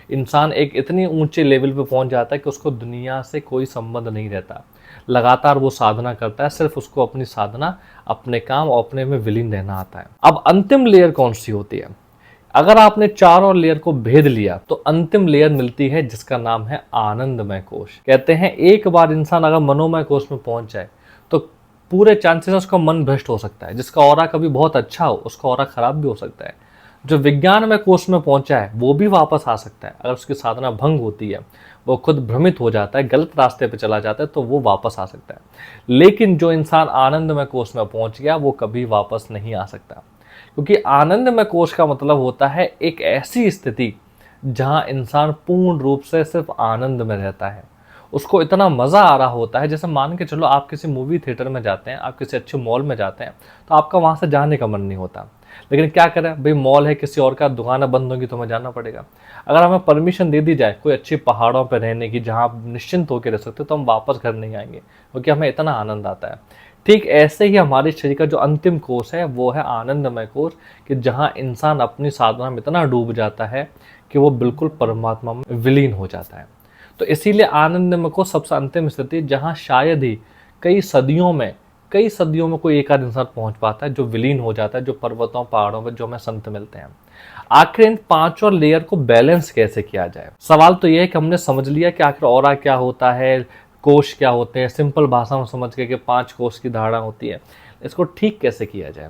इंसान एक इतनी ऊंचे लेवल पे पहुंच जाता है कि उसको दुनिया से कोई संबंध नहीं रहता। लगातार वो साधना करता है, सिर्फ उसको अपनी साधना, अपने काम और अपने में विलीन रहना आता है। अब अंतिम लेयर कौन सी होती है? अगर आपने चारों लेयर को भेद लिया तो अंतिम लेयर मिलती है जिसका नाम है आनंदमय कोश। कहते हैं एक बार इंसान अगर मनोमय कोश में पहुंच जाए तो पूरे चांसेस उसका मन भ्रष्ट हो सकता है। जिसका ऑरा कभी बहुत अच्छा हो उसका ऑरा खराब भी हो सकता है। जो विज्ञानमय कोश में पहुंचा है वो भी वापस आ सकता है। अगर उसकी साधना भंग होती है, वो खुद भ्रमित हो जाता है, गलत रास्ते पे चला जाता है, तो वो वापस आ सकता है। लेकिन जो इंसान आनंदमय कोश में पहुंच गया वो कभी वापस नहीं आ सकता, क्योंकि आनंदमय कोश का मतलब होता है एक ऐसी स्थिति जहां इंसान पूर्ण रूप से सिर्फ आनंद में रहता है। उसको इतना मजा आ रहा होता है, जैसे मान के चलो आप किसी मूवी थिएटर में जाते हैं, आप किसी अच्छे मॉल में जाते हैं, तो आपका वहां से जाने का मन नहीं होता। लेकिन क्या करें भाई, मॉल है, किसी और का दुकानें बंद होगी तो हमें जाना पड़ेगा। अगर हमें परमिशन दे दी जाए कोई अच्छी पहाड़ों पर रहने की जहां आप निश्चिंत होकर रह सकते हो, तो हम वापस घर नहीं आएंगे, क्योंकि हमें इतना आनंद आता है। ठीक ऐसे ही हमारे शरीर का जो अंतिम कोष है वो है आनंदमय कोष, कि जहां इंसान अपनी साधना में इतना डूब जाता है कि वो बिल्कुल परमात्मा में विलीन हो जाता है। तो इसीलिए आनंदमय कोष सबसे अंतिम स्थिति, जहां शायद ही कई सदियों में कोई एक आध इंसान पहुंच पाता है, जो विलीन हो जाता है, जो पर्वतों पहाड़ों में जो हमें संत मिलते हैं। आखिर इन पांचों लेयर को बैलेंस कैसे किया जाए? सवाल तो यह है कि हमने समझ लिया कि आखिर ऑरा क्या होता है, कोश क्या होते हैं, सिंपल भाषा में समझ गए कि 5 कोश की धारणा होती है। इसको ठीक कैसे किया जाए?